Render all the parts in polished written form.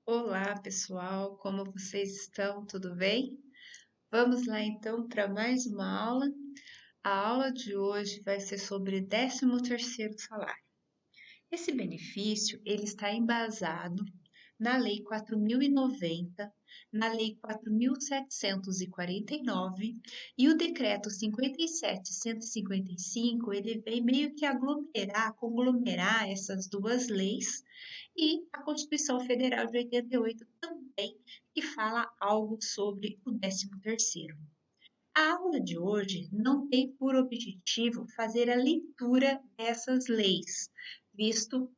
Olá, pessoal, como vocês estão? Tudo bem? Vamos lá então para mais uma aula. A aula de hoje vai ser sobre 13º salário. Esse benefício, ele está embasado na Lei 4.090, na Lei 4.749 e o Decreto 57.155, ele vem meio que conglomerar essas duas leis e a Constituição Federal de 88 também, que fala algo sobre o 13º. A aula de hoje não tem por objetivo fazer a leitura dessas leis, visto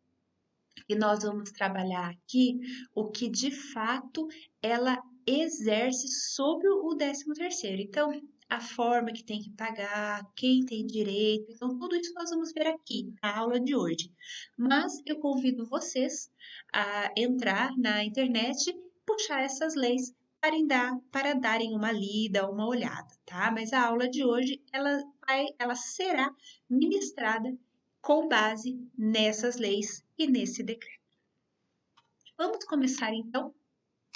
que nós vamos trabalhar aqui o que de fato ela exerce sobre o 13º. Então, a forma que tem que pagar, quem tem direito, então tudo isso nós vamos ver aqui na aula de hoje. Mas eu convido vocês a entrar na internet e puxar essas leis para darem uma lida, uma olhada, tá? Mas a aula de hoje ela será ministrada com base nessas leis e nesse decreto. Vamos começar então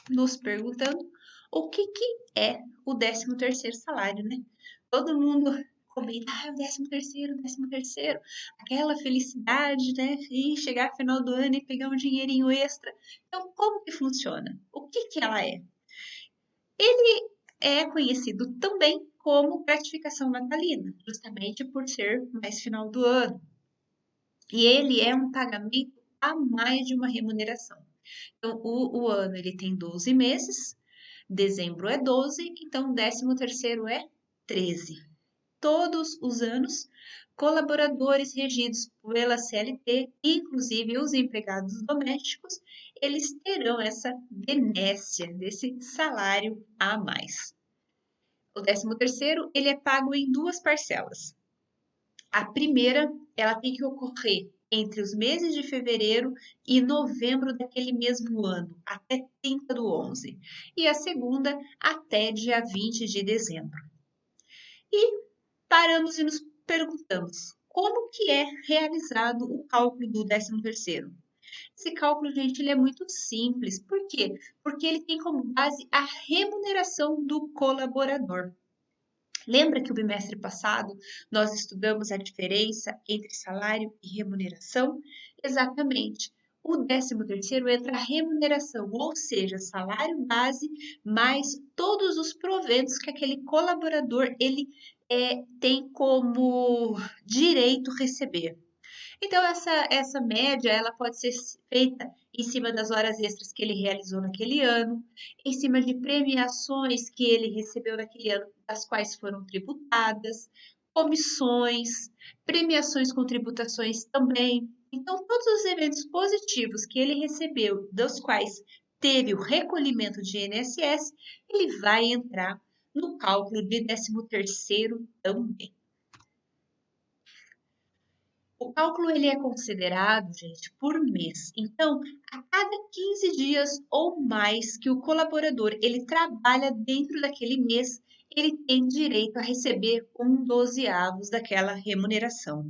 nos perguntando o que é o 13º salário, né? Todo mundo comenta, o 13º, 13º, aquela felicidade, né? E chegar no final do ano e pegar um dinheirinho extra. Então, como que funciona? O que ela é? Ele é conhecido também como gratificação natalina, justamente por ser mais final do ano. E ele é um pagamento a mais de uma remuneração. Então, o ano ele tem 12 meses, dezembro é 12, então 13º é 13. Todos os anos, colaboradores regidos pela CLT, inclusive os empregados domésticos, eles terão essa benécia desse salário a mais. O 13º, ele é pago em duas parcelas. A primeira, ela tem que ocorrer entre os meses de fevereiro e novembro daquele mesmo ano, até 30/11. E a segunda, até dia 20 de dezembro. E paramos e nos perguntamos, como que é realizado o cálculo do 13º? Esse cálculo, gente, ele é muito simples. Por quê? Porque ele tem como base a remuneração do colaborador. Lembra que o bimestre passado nós estudamos a diferença entre salário e remuneração? Exatamente. O 13º entra a remuneração, ou seja, salário base mais todos os proventos que aquele colaborador ele tem como direito receber. Então, essa média, ela pode ser feita em cima das horas extras que ele realizou naquele ano, em cima de premiações que ele recebeu naquele ano, das quais foram tributadas, comissões, premiações com tributações também. Então, todos os eventos positivos que ele recebeu, dos quais teve o recolhimento de INSS, ele vai entrar no cálculo de 13º também. O cálculo ele é considerado, gente, por mês. Então, a cada 15 dias ou mais que o colaborador ele trabalha dentro daquele mês, ele tem direito a receber 1/12 daquela remuneração.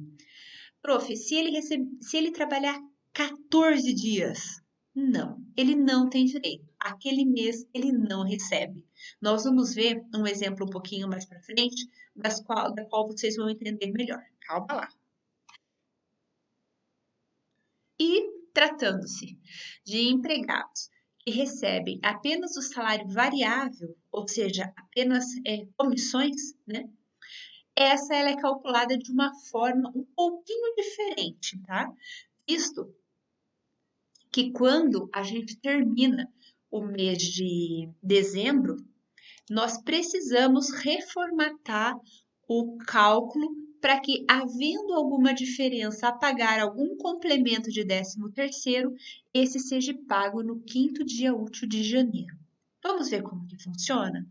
Prof, se ele trabalhar 14 dias, não, ele não tem direito. Aquele mês ele não recebe. Nós vamos ver um exemplo um pouquinho mais para frente, da qual vocês vão entender melhor. Calma lá. E tratando-se de empregados que recebem apenas o salário variável, ou seja, apenas comissões, né? Essa ela é calculada de uma forma um pouquinho diferente, tá? Visto que quando a gente termina o mês de dezembro, nós precisamos reformatar o cálculo para que, havendo alguma diferença a pagar algum complemento de 13º, esse seja pago no 5º dia útil de janeiro. Vamos ver como que funciona?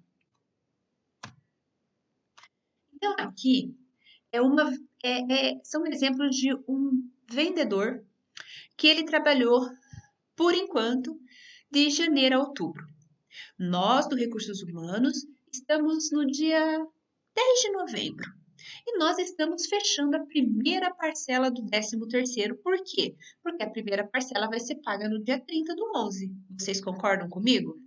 Então, aqui são exemplos de um vendedor que ele trabalhou, por enquanto, de janeiro a outubro. Nós, do Recursos Humanos, estamos no dia 10 de novembro. E nós estamos fechando a primeira parcela do 13º. Por quê? Porque a primeira parcela vai ser paga no dia 30 do 11. Vocês concordam comigo?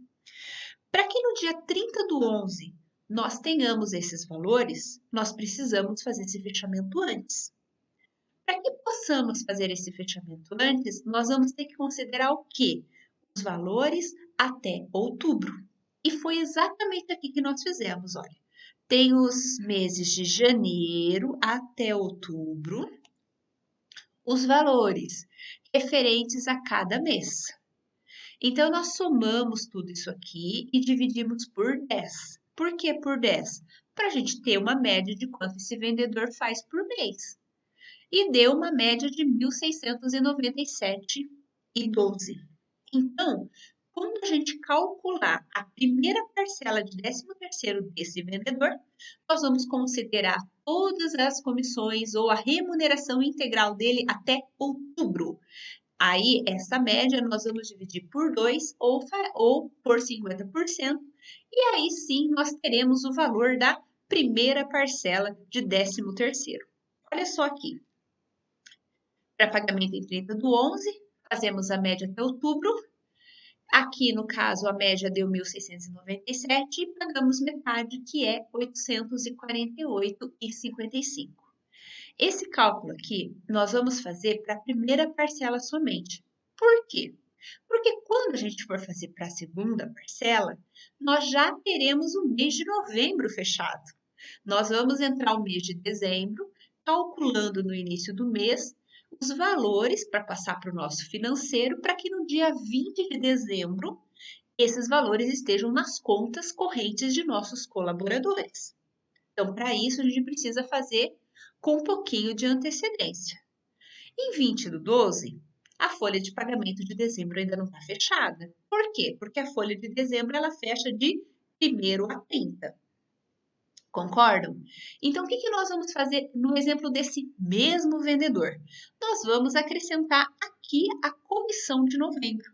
Para que no dia 30 do 11 nós tenhamos esses valores, nós precisamos fazer esse fechamento antes. Para que possamos fazer esse fechamento antes, nós vamos ter que considerar o quê? Os valores até outubro. E foi exatamente aqui que nós fizemos, olha. Tem os meses de janeiro até outubro, os valores referentes a cada mês. Então, nós somamos tudo isso aqui e dividimos por 10. Por que por 10? Para a gente ter uma média de quanto esse vendedor faz por mês. E deu uma média de 1.697,12. Então, quando a gente calcular a primeira parcela de 13º desse vendedor, nós vamos considerar todas as comissões ou a remuneração integral dele até outubro. Aí, essa média nós vamos dividir por 2 ou por 50%, e aí sim nós teremos o valor da primeira parcela de 13º. Olha só aqui. Para pagamento em 30 do 11, fazemos a média até outubro. Aqui, no caso, a média deu 1.697 e pagamos metade, que é 848,55. Esse cálculo aqui, nós vamos fazer para a primeira parcela somente. Por quê? Porque quando a gente for fazer para a segunda parcela, nós já teremos o mês de novembro fechado. Nós vamos entrar o mês de dezembro, calculando no início do mês os valores para passar para o nosso financeiro, para que no dia 20 de dezembro esses valores estejam nas contas correntes de nossos colaboradores. Então, para isso, a gente precisa fazer com um pouquinho de antecedência. Em 20 do 12, a folha de pagamento de dezembro ainda não está fechada. Por quê? Porque a folha de dezembro ela fecha de 1º a 30. Concordam? Então, o que nós vamos fazer no exemplo desse mesmo vendedor? Nós vamos acrescentar aqui a comissão de novembro.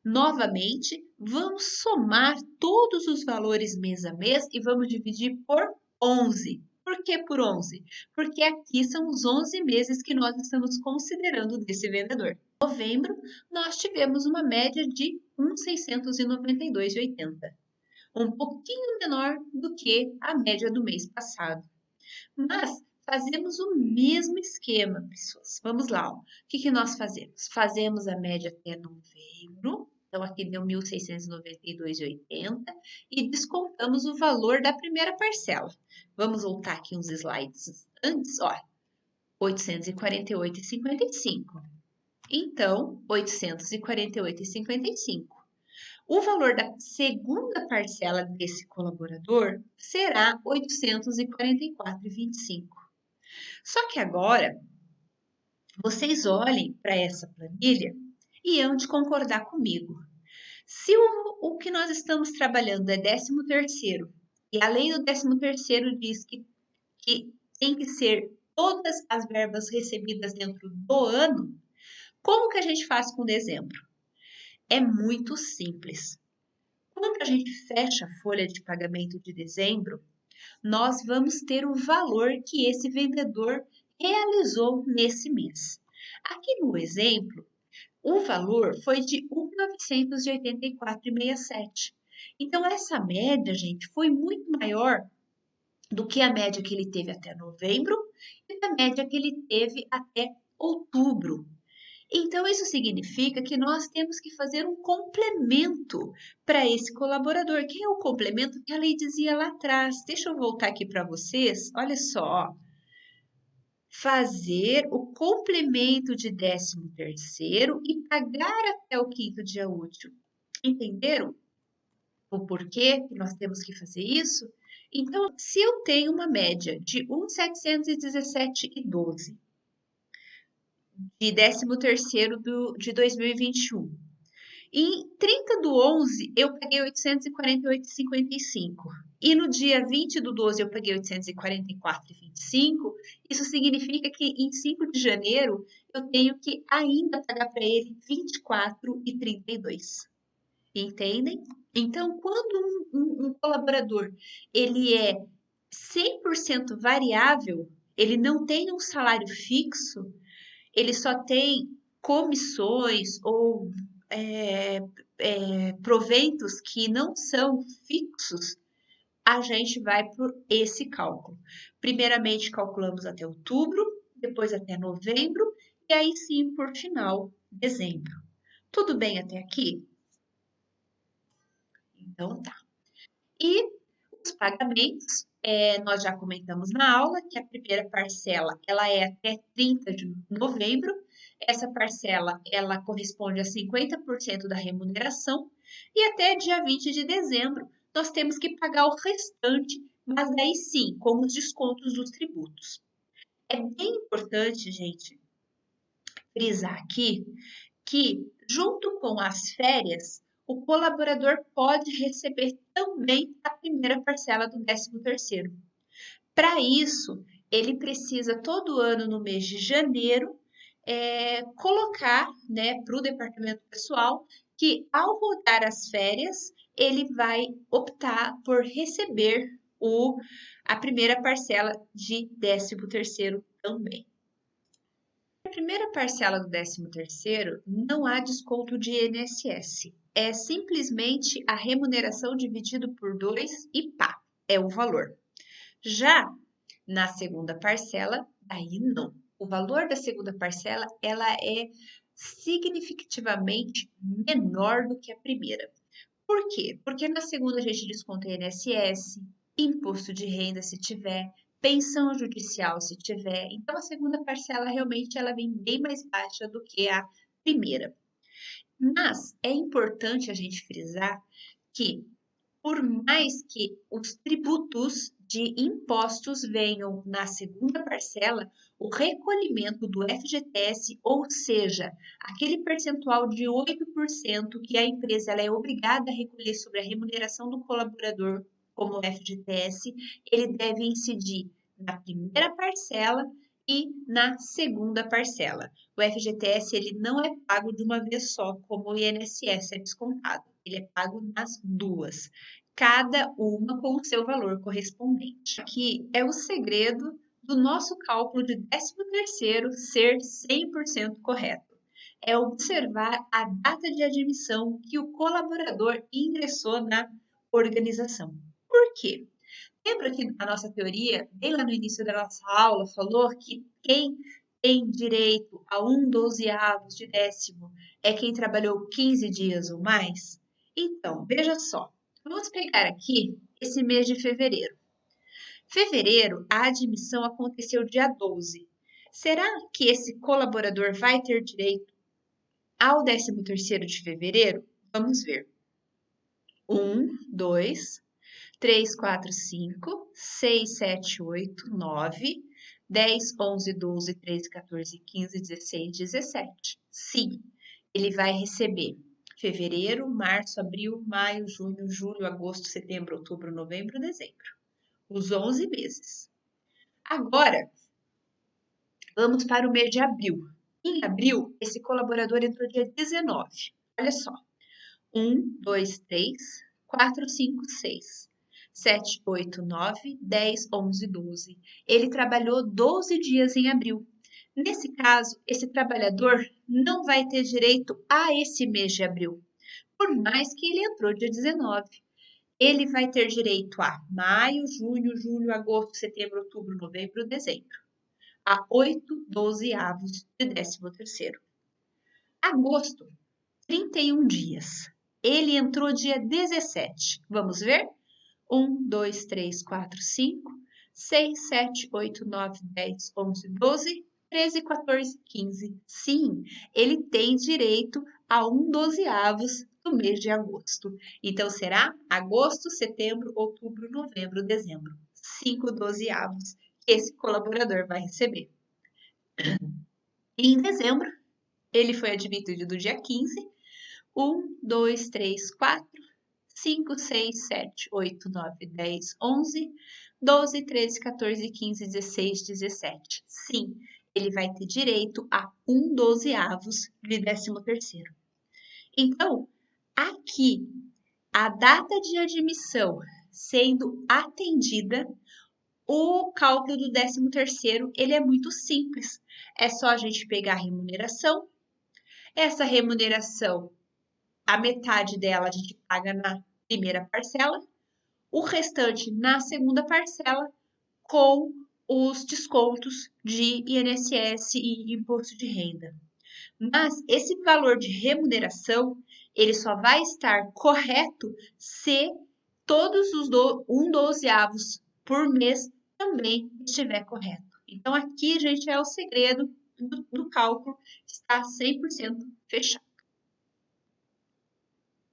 Novamente, vamos somar todos os valores mês a mês e vamos dividir por 11. Por que por 11? Porque aqui são os 11 meses que nós estamos considerando desse vendedor. Em novembro, nós tivemos uma média de 1.692,80. Um pouquinho menor do que a média do mês passado. Mas fazemos o mesmo esquema, pessoas. Vamos lá, ó. O que nós fazemos? Fazemos a média até novembro, então aqui deu 1.692,80 e descontamos o valor da primeira parcela. Vamos voltar aqui uns slides antes, ó, 848,55. Então, 848,55. O valor da segunda parcela desse colaborador será R$ 844,25. Só que agora, vocês olhem para essa planilha e hão de concordar comigo. Se o que nós estamos trabalhando é 13º, e a lei do 13º diz que tem que ser todas as verbas recebidas dentro do ano, como que a gente faz com dezembro? É muito simples. Quando a gente fecha a folha de pagamento de dezembro, nós vamos ter o valor que esse vendedor realizou nesse mês. Aqui no exemplo, o valor foi de R$ 1.984,67. Então, essa média, gente, foi muito maior do que a média que ele teve até novembro e da média que ele teve até outubro. Então, isso significa que nós temos que fazer um complemento para esse colaborador. Que é o complemento que a lei dizia lá atrás? Deixa eu voltar aqui para vocês. Olha só. Fazer o complemento de 13º e pagar até o 5º dia útil. Entenderam o porquê que nós temos que fazer isso? Então, se eu tenho uma média de 1.717,12 de 13º de 2021. Em 30 do 11, eu paguei 848,55. E no dia 20 do 12, eu paguei 844,25. Isso significa que em 5 de janeiro, eu tenho que ainda pagar para ele 24,32. Entendem? Então, quando um colaborador ele é 100% variável, ele não tem um salário fixo, ele só tem comissões ou proventos que não são fixos, a gente vai por esse cálculo. Primeiramente, calculamos até outubro, depois até novembro, e aí sim, por final, dezembro. Tudo bem até aqui? Então tá. E os pagamentos, nós já comentamos na aula que a primeira parcela ela é até 30 de novembro. Essa parcela ela corresponde a 50% da remuneração e até dia 20 de dezembro nós temos que pagar o restante, mas aí sim, com os descontos dos tributos. É bem importante, gente, frisar aqui que, junto com as férias, o colaborador pode receber também a primeira parcela do 13º. Para isso, ele precisa todo ano, no mês de janeiro, colocar, né, para o departamento pessoal que, ao rodar as férias, ele vai optar por receber a primeira parcela de 13º também. Na primeira parcela do 13º, não há desconto de INSS. É simplesmente a remuneração dividido por 2 e pá, é o valor. Já na segunda parcela, aí não. O valor da segunda parcela, ela é significativamente menor do que a primeira. Por quê? Porque na segunda a gente desconta INSS, imposto de renda se tiver, pensão judicial se tiver. Então a segunda parcela realmente ela vem bem mais baixa do que a primeira. Mas é importante a gente frisar que por mais que os tributos de impostos venham na segunda parcela, o recolhimento do FGTS, ou seja, aquele percentual de 8% que a empresa ela é obrigada a recolher sobre a remuneração do colaborador como FGTS, ele deve incidir na primeira parcela e na segunda parcela. O FGTS ele não é pago de uma vez só, como o INSS é descontado. Ele é pago nas duas, cada uma com o seu valor correspondente. Aqui é o segredo do nosso cálculo de 13º ser 100% correto. É observar a data de admissão que o colaborador ingressou na organização. Por quê? Lembra que a nossa teoria, bem lá no início da nossa aula, falou que quem tem direito a 1/12 de décimo é quem trabalhou 15 dias ou mais? Então, veja só, vamos pegar aqui esse mês de fevereiro. Fevereiro, a admissão aconteceu dia 12. Será que esse colaborador vai ter direito ao 13º de fevereiro? Vamos ver. 1, 2, 3, 4, 5, 6, 7, 8, 9, 10, 11, 12, 13, 14, 15, 16, 17. Sim, ele vai receber fevereiro, março, abril, maio, junho, julho, agosto, setembro, outubro, novembro, dezembro. Os 11 meses. Agora, vamos para o mês de abril. Em abril, esse colaborador entrou dia 19. Olha só. 1, 2, 3, 4, 5, 6, 7, 8, 9, 10, 11, 12. Ele trabalhou 12 dias em abril. Nesse caso, esse trabalhador não vai ter direito a esse mês de abril, por mais que ele entrou dia 19. Ele vai ter direito a maio, junho, julho, agosto, setembro, outubro, novembro, dezembro. A 8/12 de 13º. Agosto, 31 dias. Ele entrou dia 17. Vamos ver? 1, 2, 3, 4, 5, 6, 7, 8, 9, 10, 11, 12, 13, 14, 15. Sim, ele tem direito a 1/12 do mês de agosto. Então, será agosto, setembro, outubro, novembro, dezembro. 5/12 que esse colaborador vai receber. E em dezembro, ele foi admitido do dia 15. 1, 2, 3, 4, 5, 6, 7, 8, 9, 10, 11, 12, 13, 14, 15, 16, 17. Sim, ele vai ter direito a 1/12 de 13º. Então, aqui, a data de admissão sendo atendida, o cálculo do 13º, ele é muito simples. É só a gente pegar a remuneração. Essa remuneração, a metade dela a gente paga na primeira parcela, o restante na segunda parcela, com os descontos de INSS e imposto de renda. Mas esse valor de remuneração, ele só vai estar correto se todos os 1/12 por mês também estiver correto. Então, aqui, gente, é o segredo do cálculo, está 100% fechado.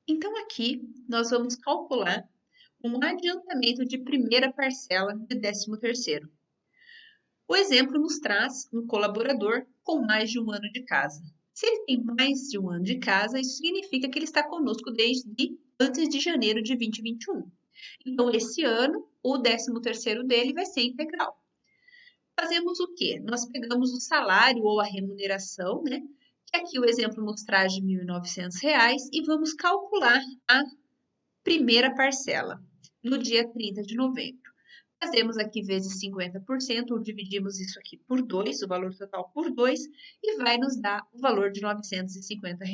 Então, aqui, nós vamos calcular um adiantamento de primeira parcela de 13º. O exemplo nos traz um colaborador com mais de 1 ano de casa. Se ele tem mais de 1 ano de casa, isso significa que ele está conosco desde antes de janeiro de 2021. Então, esse ano, o 13º dele vai ser integral. Fazemos o quê? Nós pegamos o salário ou a remuneração, né? Que aqui o exemplo nos traz de R$ 1.900 e vamos calcular a primeira parcela no dia 30 de novembro. Fazemos aqui vezes 50%, ou dividimos isso aqui por 2, o valor total por 2, e vai nos dar o valor de R$ 950.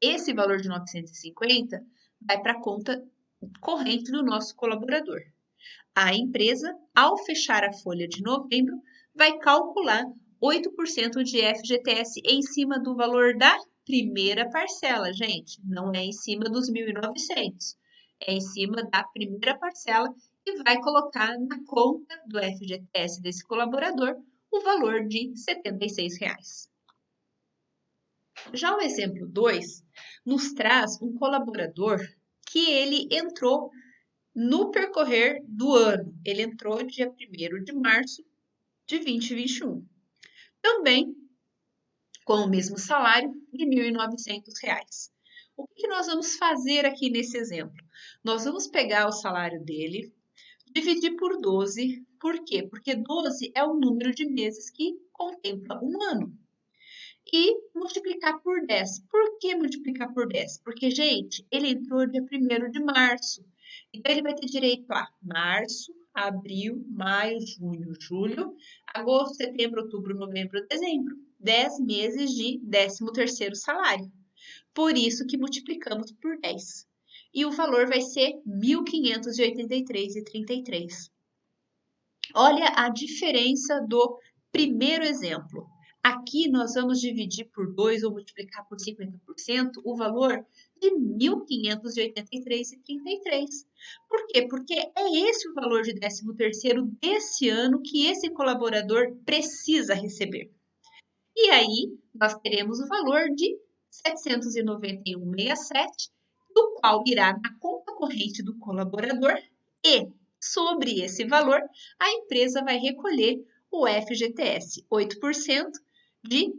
Esse valor de 950 vai para a conta corrente do nosso colaborador. A empresa, ao fechar a folha de novembro, vai calcular 8% de FGTS em cima do valor da primeira parcela, gente. Não é em cima dos 1.900, é em cima da primeira parcela e vai colocar na conta do FGTS desse colaborador o valor de R$ 76. Já o exemplo 2 nos traz um colaborador que ele entrou no percorrer do ano. Ele entrou dia 1º de março de 2021. Também com o mesmo salário de R$ 1.900. O que nós vamos fazer aqui nesse exemplo? Nós vamos pegar o salário dele, dividir por 12. Por quê? Porque 12 é o número de meses que contempla um ano. E multiplicar por 10. Por que multiplicar por 10? Porque, gente, ele entrou dia 1º de março. Então, ele vai ter direito a março, abril, maio, junho, julho, agosto, setembro, outubro, novembro, dezembro. 10 meses de 13º salário. Por isso que multiplicamos por 10. E o valor vai ser R$ 1.583,33. Olha a diferença do primeiro exemplo. Aqui nós vamos dividir por 2 ou multiplicar por 50% o valor de R$ 1.583,33. Por quê? Porque é esse o valor de 13º desse ano que esse colaborador precisa receber. E aí nós teremos o valor de R$ 791,67, do qual irá na conta corrente do colaborador e sobre esse valor, a empresa vai recolher o FGTS, 8% de R$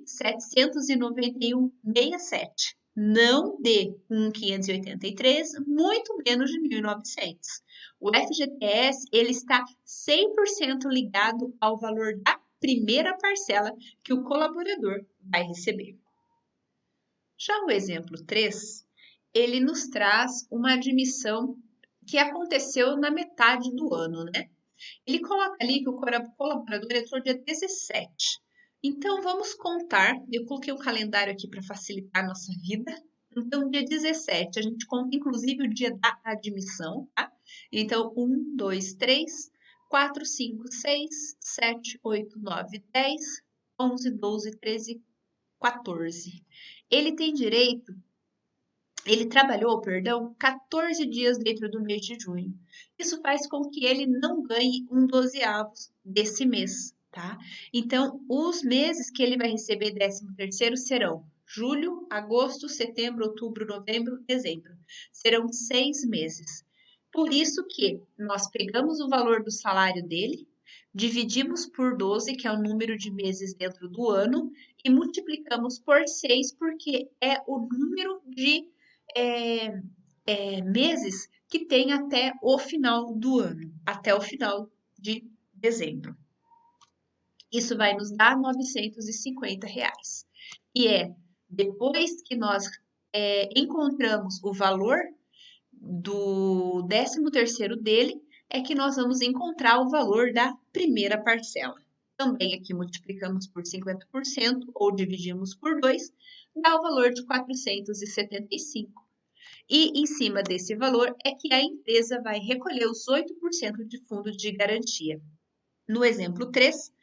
791,67. Não de 1.583, muito menos de 1.900. O FGTS, ele está 100% ligado ao valor da primeira parcela que o colaborador vai receber. Já o exemplo 3, ele nos traz uma admissão que aconteceu na metade do ano, né? Ele coloca ali que o colaborador entrou dia 17. Então, vamos contar. Eu coloquei um calendário aqui para facilitar a nossa vida. Então, dia 17, a gente conta inclusive o dia da admissão, tá? Então, 1, 2, 3, 4, 5, 6, 7, 8, 9, 10, 11, 12, 13, 14. Ele tem direito. Ele trabalhou, 14 dias dentro do mês de junho. Isso faz com que ele não ganhe 1/12 desse mês, tá? Então, os meses que ele vai receber 13º serão julho, agosto, setembro, outubro, novembro, dezembro. Serão 6 meses. Por isso que nós pegamos o valor do salário dele, dividimos por 12, que é o número de meses dentro do ano, e multiplicamos por 6, porque é o número de meses que tem até o final do ano, até o final de dezembro. Isso vai nos dar R$ 950. E depois que nós encontramos o valor do 13º dele, é que nós vamos encontrar o valor da primeira parcela. Também aqui multiplicamos por 50% ou dividimos por 2, dá o valor de 475. E em cima desse valor é que a empresa vai recolher os 8% de fundo de garantia. No exemplo 3,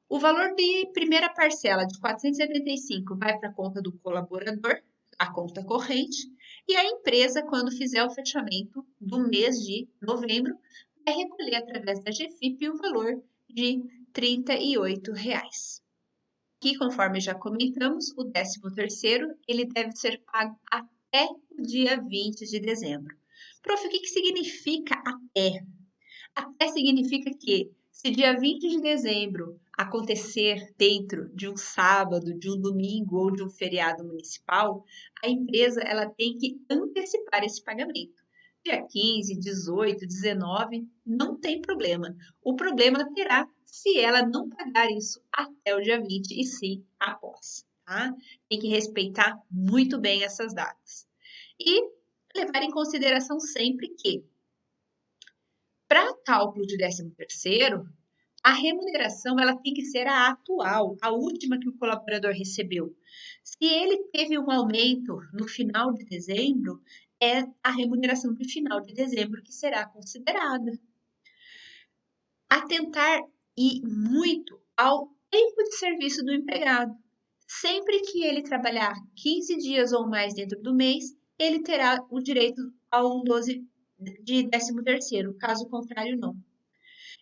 o valor de primeira parcela de 475 vai para a conta do colaborador, a conta corrente, e a empresa, quando fizer o fechamento do mês de novembro, vai recolher através da GFIP o valor de R$ 38. Que, conforme já comentamos, o 13º, ele deve ser pago até o dia 20 de dezembro. Prof, o que significa até? Até significa que, se dia 20 de dezembro acontecer dentro de um sábado, de um domingo ou de um feriado municipal, a empresa ela tem que antecipar esse pagamento. Dia 15, 18, 19, não tem problema. O problema terá se ela não pagar isso até o dia 20 e sim após, tá? Tem que respeitar muito bem essas datas. E levar em consideração sempre que, para cálculo de 13º, a remuneração ela tem que ser a atual, a última que o colaborador recebeu. Se ele teve um aumento no final de dezembro, é a remuneração de final de dezembro que será considerada. Atentar e muito ao tempo de serviço do empregado. Sempre que ele trabalhar 15 dias ou mais dentro do mês, ele terá o direito a um 12 de 13º, caso contrário, não.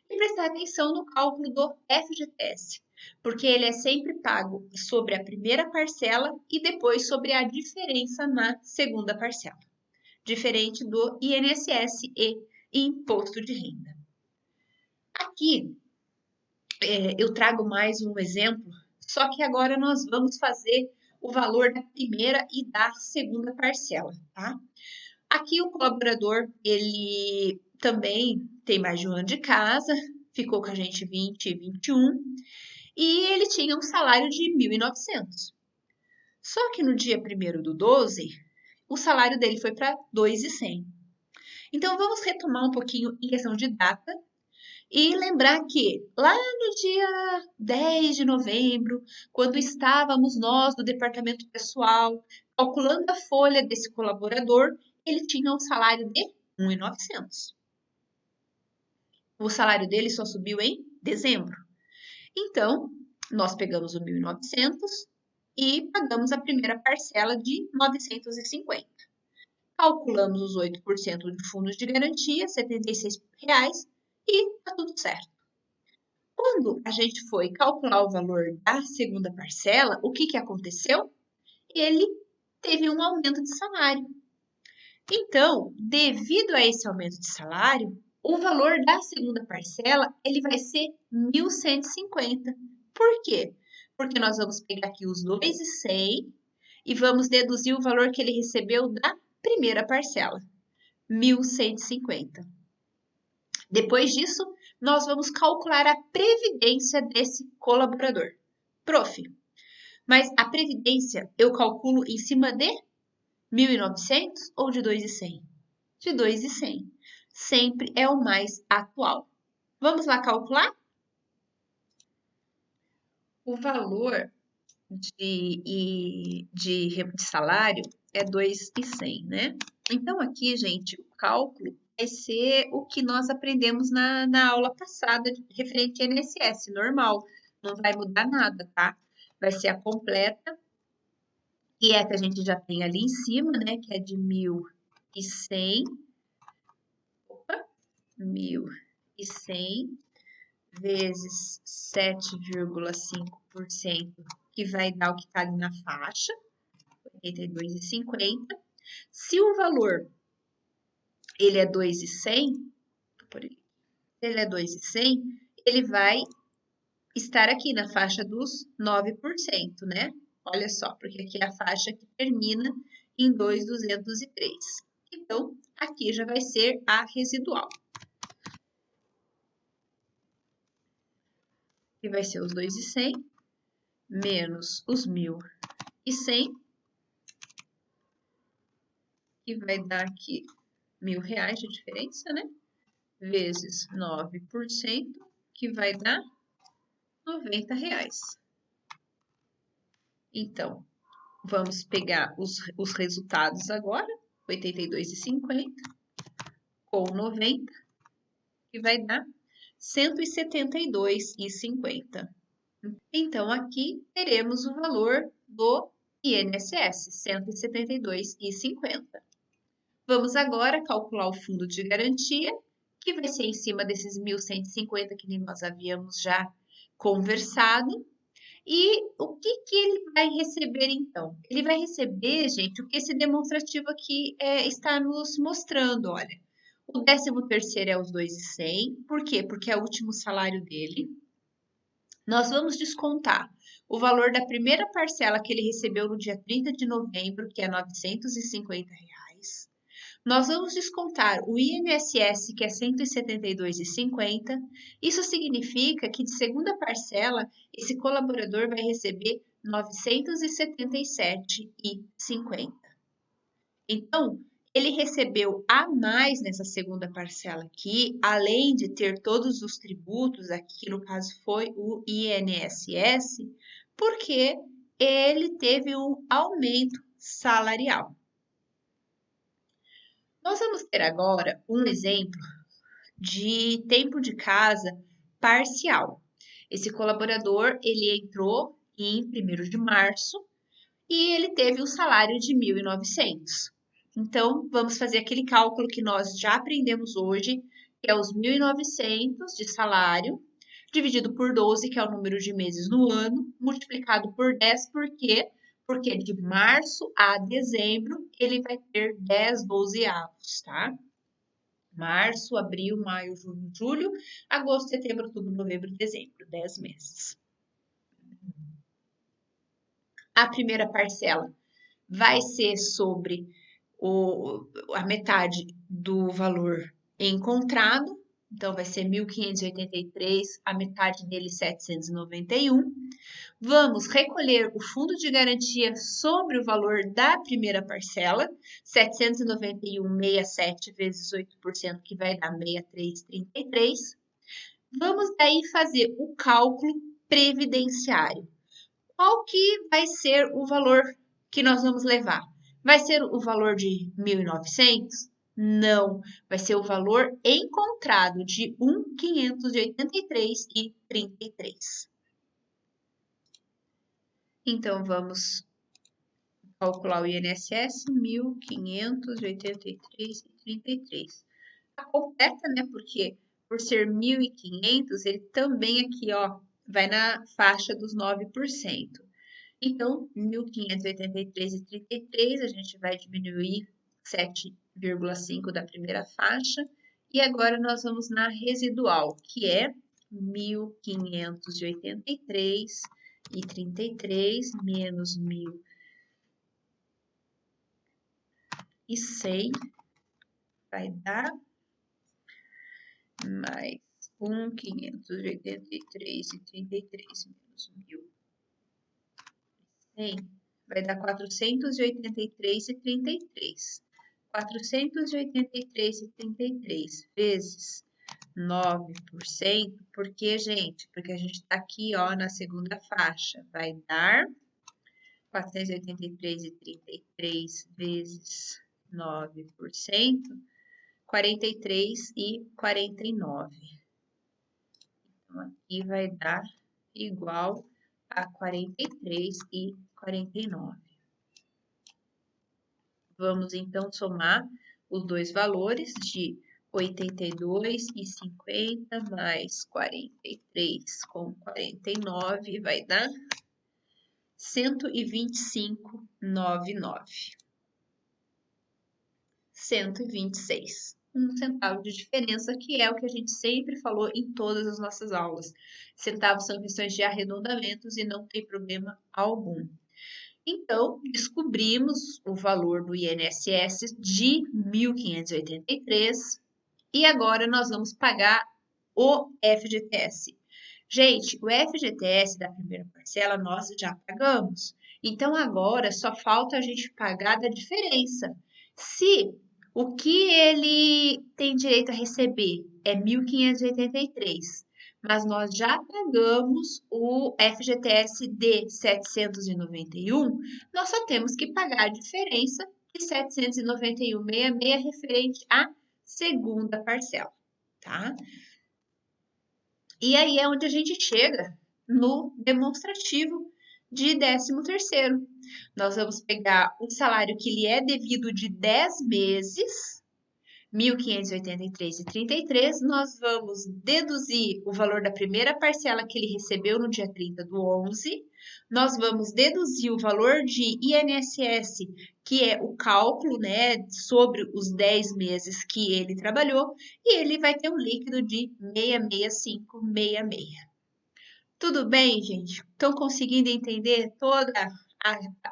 E prestar atenção no cálculo do FGTS, porque ele é sempre pago sobre a primeira parcela e depois sobre a diferença na segunda parcela, diferente do INSS e Imposto de Renda. Aqui, eu trago mais um exemplo, só que agora nós vamos fazer o valor da primeira e da segunda parcela, tá? Aqui o colaborador, ele também tem mais de um ano de casa, ficou com a gente 20 e 21, e ele tinha um salário de 1.900. Só que no dia 1º do 12, o salário dele foi para 2.100. Então, vamos retomar um pouquinho em questão de data e lembrar que lá no dia 10 de novembro, quando estávamos nós do departamento pessoal calculando a folha desse colaborador, ele tinha um salário de 1.900. O salário dele só subiu em dezembro. Então, nós pegamos o 1.900 e pagamos a primeira parcela de 950. Calculamos os 8% de fundos de garantia, R$ 76, e tá tudo certo. Quando a gente foi calcular o valor da segunda parcela, o que aconteceu? Ele teve um aumento de salário. Então, devido a esse aumento de salário, o valor da segunda parcela ele vai ser 1.150. Por quê? Porque nós vamos pegar aqui os 2.100 e vamos deduzir o valor que ele recebeu da primeira parcela, 1.150. Depois disso, nós vamos calcular a previdência desse colaborador. Prof, mas a previdência eu calculo em cima de 1.900 ou de 2.100? De 2.100. Sempre é o mais atual. Vamos lá calcular? O valor de salário é 2.100, né? Então, aqui, gente, o cálculo vai ser o que nós aprendemos na aula passada, referente ao INSS, normal. Não vai mudar nada, tá? Vai ser a completa, que é a que a gente já tem ali em cima, né? Que é de 1.100. 1.100 vezes 7,5%, que vai dar o que está ali na faixa, 82,50. Se o valor ele é 2.100, ele é 2.100, ele vai estar aqui na faixa dos 9%, né? Olha só, porque aqui é a faixa que termina em 2.203. Então, aqui já vai ser a residual. Que vai ser os 2.100 menos os 1.100, que vai dar aqui R$ 1.000 de diferença, né? vezes 9%, que vai dar R$90. Então, vamos pegar os resultados agora, 82,50 com 90, que vai dar 172,50. Então, aqui teremos o valor do INSS, 172,50. Vamos agora calcular o fundo de garantia, que vai ser em cima desses 1.150 que nós havíamos já conversado. E o que ele vai receber, então? Ele vai receber, gente, o que esse demonstrativo aqui está nos mostrando, olha. O 13º é os 2.100. Por quê? Porque é o último salário dele. Nós vamos descontar o valor da primeira parcela que ele recebeu no dia 30 de novembro, que é R$950. Nós vamos descontar o INSS, que é R$172,50. Isso significa que de segunda parcela, esse colaborador vai receber R$977,50. Então, ele recebeu a mais nessa segunda parcela aqui, além de ter todos os tributos, aqui que no caso foi o INSS, porque ele teve um aumento salarial. Nós vamos ter agora um exemplo de tempo de casa parcial. Esse colaborador, ele entrou em 1º de março e ele teve um salário de 1.900. Então, vamos fazer aquele cálculo que nós já aprendemos hoje, que é os 1.900 de salário, dividido por 12, que é o número de meses no ano, multiplicado por 10, por quê? Porque de março a dezembro, ele vai ter 10 dozeavos, tá? Março, abril, maio, junho, julho, agosto, setembro, outubro, novembro, dezembro, 10 meses. A primeira parcela vai ser sobre a metade do valor encontrado, então vai ser 1.583, a metade dele 791. Vamos recolher o fundo de garantia sobre o valor da primeira parcela, 791,67 vezes 8%, que vai dar 63,33. Vamos daí fazer o cálculo previdenciário. Qual que vai ser o valor que nós vamos levar? Vai ser o valor de 1.900? Não, vai ser o valor encontrado de 1.583,33. Então, vamos calcular o INSS, 1.583,33. A completa, né? Porque por ser 1.500, ele também aqui, ó, vai na faixa dos 9%. Então, 1.583,33, a gente vai diminuir 7,5 da primeira faixa. E agora nós vamos na residual, que é 1.583,33 menos 1.100 vai dar mais 1.583,33 menos 1.100 vai dar 483,33. 483,33 vezes 9%, porque, gente? Porque a gente está aqui, ó, na segunda faixa. Vai dar 483,33 vezes 9%, 43,49. Então, aqui vai dar igual a 43,49. Vamos, então, somar os dois valores de 82,50 mais 43 com 49 vai dar 125,99. 126. 1 centavo de diferença, que é o que a gente sempre falou em todas as nossas aulas. Centavos são questões de arredondamentos e não tem problema algum. Então, descobrimos o valor do INSS de 1.583 e agora nós vamos pagar o FGTS. Gente, o FGTS da primeira parcela nós já pagamos. Então, agora só falta a gente pagar da diferença. Se O que ele tem direito a receber é 1.583, mas nós já pagamos o FGTS de 791, nós só temos que pagar a diferença de 791,66 referente à segunda parcela, tá? E aí é onde a gente chega no demonstrativo de 13º. Nós vamos pegar o salário que lhe é devido de 10 meses, 1.583,33, nós vamos deduzir o valor da primeira parcela que ele recebeu no dia 30/11, nós vamos deduzir o valor de INSS, que é o cálculo, né, sobre os 10 meses que ele trabalhou, e ele vai ter um líquido de 665,66. Tudo bem, gente? Estão conseguindo entender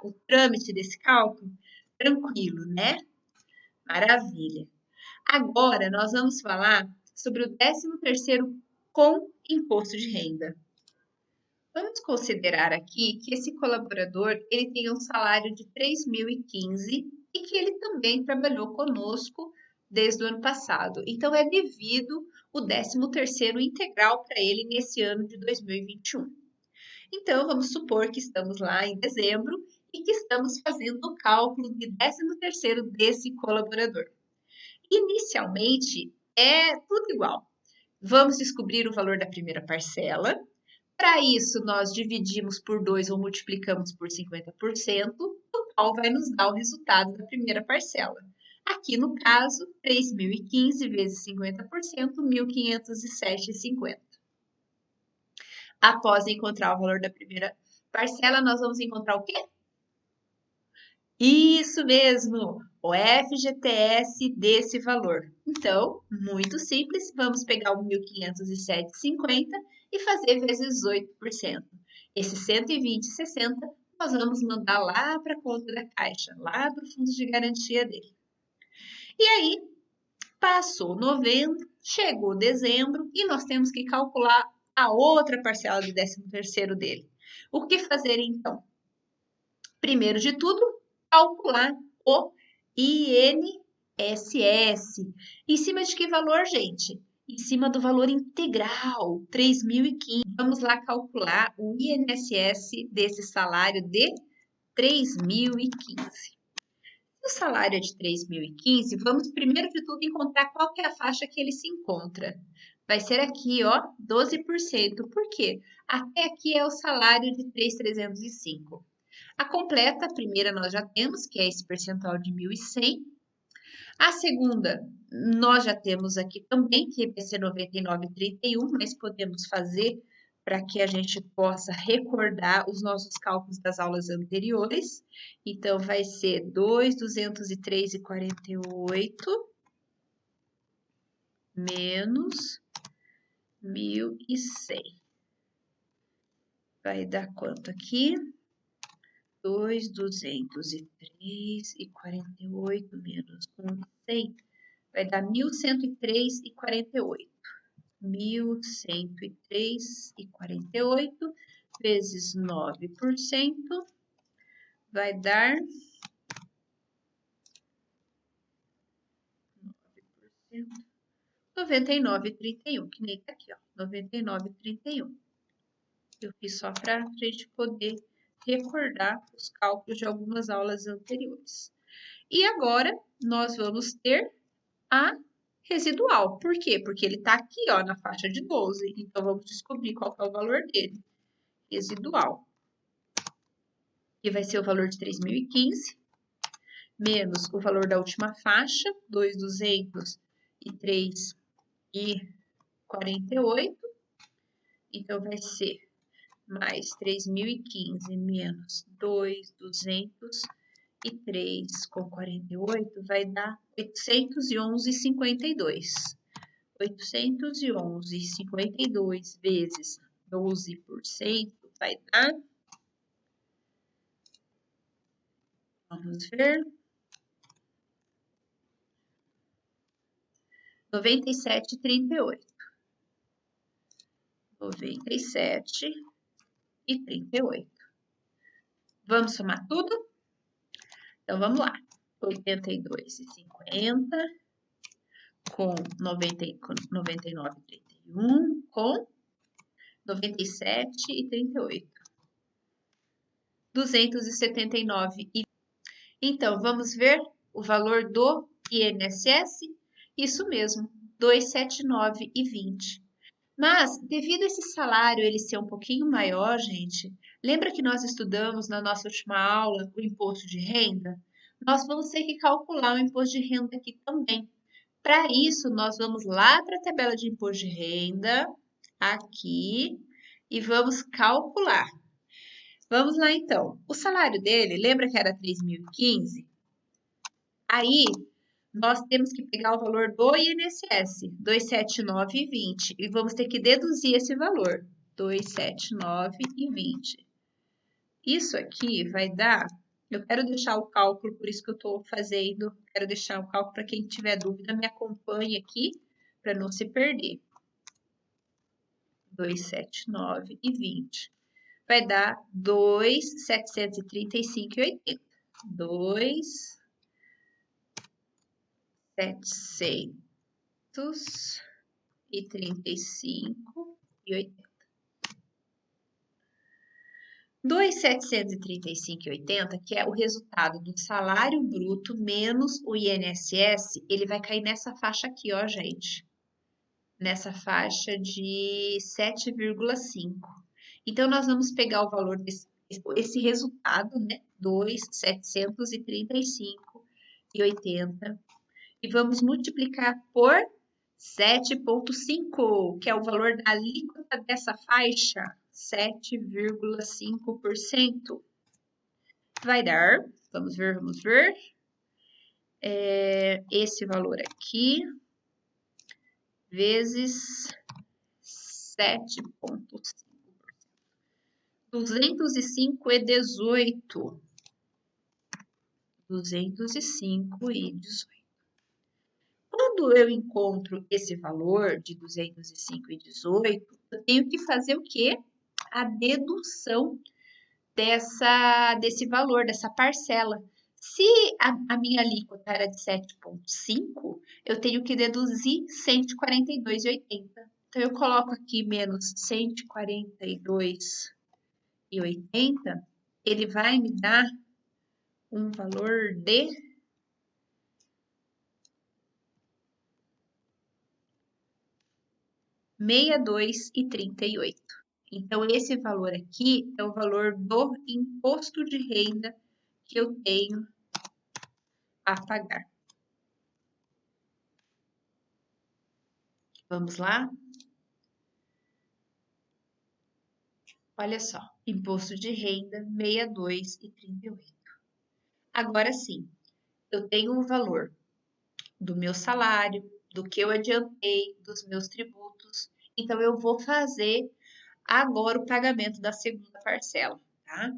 o trâmite desse cálculo? Tranquilo, né? Maravilha. Agora, nós vamos falar sobre o 13º com imposto de renda. Vamos considerar aqui que esse colaborador ele tem um salário de 3.015 e que ele também trabalhou conosco desde o ano passado. Então, é devido o 13º integral para ele nesse ano de 2021. Então, vamos supor que estamos lá em dezembro e que estamos fazendo o cálculo de 13º desse colaborador. Inicialmente, é tudo igual. Vamos descobrir o valor da primeira parcela. Para isso, nós dividimos por 2 ou multiplicamos por 50%, o qual vai nos dar o resultado da primeira parcela. Aqui, no caso, 3.015 vezes 50%, 1.507,50. Após encontrar o valor da primeira parcela, nós vamos encontrar o quê? Isso mesmo, o FGTS desse valor. Então, muito simples, vamos pegar o 1.507,50 e fazer vezes 8%. Esse 120,60 nós vamos mandar lá para a conta da Caixa, lá para o fundo de garantia dele. E aí, passou novembro, chegou dezembro e nós temos que calcular a outra parcela do 13º dele. O que fazer então? Primeiro de tudo, calcular o INSS. Em cima de que valor, gente? Em cima do valor integral, 3.015. Vamos lá calcular o INSS desse salário de 3.015. Se o salário é de 3.015, vamos primeiro de tudo encontrar qual que é a faixa que ele se encontra. Vai ser aqui, ó, 12%. Por quê? Até aqui é o salário de 3.305. A completa, a primeira nós já temos, que é esse percentual de 1.100. A segunda, nós já temos aqui também, que vai ser 99,31, mas podemos fazer para que a gente possa recordar os nossos cálculos das aulas anteriores. Então, vai ser 2.203,48 menos 1.100. Vai dar quanto aqui? 2.203,48 menos 1.100 vai dar 1.103,48. 1.103,48 vezes 9% vai dar 99,31, que nem tá aqui, ó, 99,31. Eu fiz só para a gente poder recordar os cálculos de algumas aulas anteriores. E agora, nós vamos ter a residual. Por quê? Porque ele está aqui, ó, na faixa de 12. Então, vamos descobrir qual é o valor dele. Residual. Que vai ser o valor de 3.015, menos o valor da última faixa, 2.203,48. Então, vai ser mais 3.015 menos 2.203,48 vai dar 811,52. 811,52 vezes 12% vai dar, vamos ver, 97,38. 97,38. Vamos somar tudo? Então, vamos lá. 82,50 com 99,31 com 97,38. 279. Então, vamos ver o valor do INSS? Isso mesmo, 279,20. Mas, devido a esse salário ele ser um pouquinho maior, gente, lembra que nós estudamos na nossa última aula o imposto de renda? Nós vamos ter que calcular o imposto de renda aqui também. Para isso, nós vamos lá para a tabela de imposto de renda, aqui, e vamos calcular. Vamos lá, então. O salário dele, lembra que era 3.015? Aí, nós temos que pegar o valor do INSS, 279,20, e vamos ter que deduzir esse valor, 279,20. Isso aqui vai dar, eu quero deixar o cálculo, por isso que eu estou fazendo, quero deixar o cálculo para quem tiver dúvida, me acompanhe aqui, para não se perder. 279,20. Vai dar 2.735,80. 2.735,80. 2.735,80, que é o resultado do salário bruto menos o INSS, ele vai cair nessa faixa aqui, ó, gente. Nessa faixa de 7,5. Então, nós vamos pegar o valor esse resultado, né? 2.735,80 e vamos multiplicar por 7,5, que é o valor da alíquota dessa faixa, 7,5%. Vai dar, vamos ver, esse valor aqui, vezes 7,5%. 205,18. 205,18. Quando eu encontro esse valor de 205,18, eu tenho que fazer o quê? A dedução desse valor, dessa parcela. Se a minha alíquota era de 7,5, eu tenho que deduzir 142,80. Então, eu coloco aqui menos 142,80, ele vai me dar um valor de 62,38. Então, esse valor aqui é o valor do imposto de renda que eu tenho a pagar. Vamos lá? Olha só, imposto de renda 62,38. Agora sim, eu tenho o valor do meu salário, do que eu adiantei, dos meus tributos. Então, eu vou fazer agora o pagamento da segunda parcela, tá?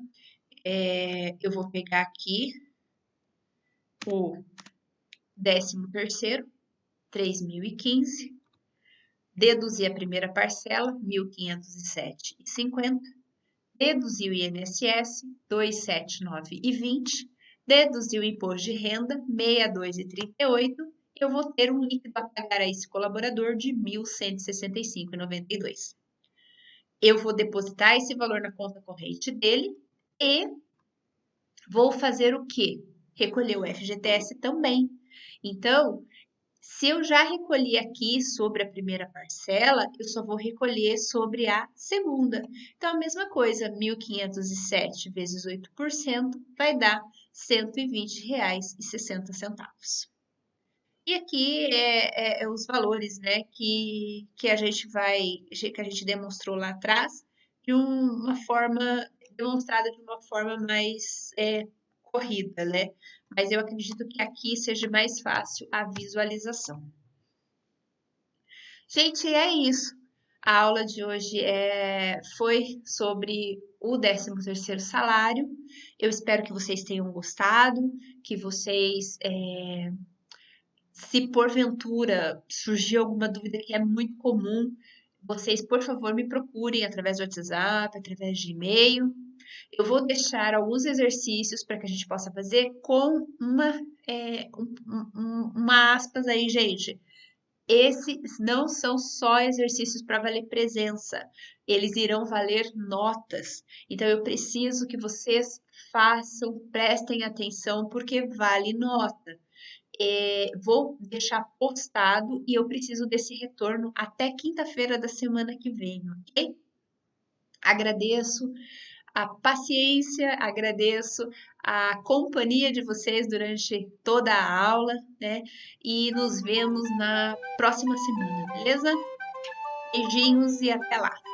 Eu vou pegar aqui o 13º, 3.015, deduzir a primeira parcela, 1.507,50, deduzir o INSS, 279,20, deduzir o imposto de renda, 62,38, eu vou ter um líquido a pagar a esse colaborador de 1.165,92. Eu vou depositar esse valor na conta corrente dele e vou fazer o quê? Recolher o FGTS também. Então, se eu já recolhi aqui sobre a primeira parcela, eu só vou recolher sobre a segunda. Então, a mesma coisa, 1.507 vezes 8% vai dar R$ 120,60. E aqui é os valores, né, que a gente demonstrou lá atrás, de uma forma, demonstrada de uma forma mais corrida, né? Mas eu acredito que aqui seja mais fácil a visualização. Gente, é isso. A aula de hoje foi sobre o 13º salário. Eu espero que vocês tenham gostado, que vocês... Se porventura surgir alguma dúvida que é muito comum, vocês, por favor, me procurem através do WhatsApp, através de e-mail. Eu vou deixar alguns exercícios para que a gente possa fazer com uma aspas aí, gente. Esses não são só exercícios para valer presença, eles irão valer notas. Então, eu preciso que vocês façam, prestem atenção, porque vale nota. Vou deixar postado e eu preciso desse retorno até quinta-feira da semana que vem, ok? Agradeço a paciência, agradeço a companhia de vocês durante toda a aula, né? E nos vemos na próxima semana, beleza? Beijinhos e até lá!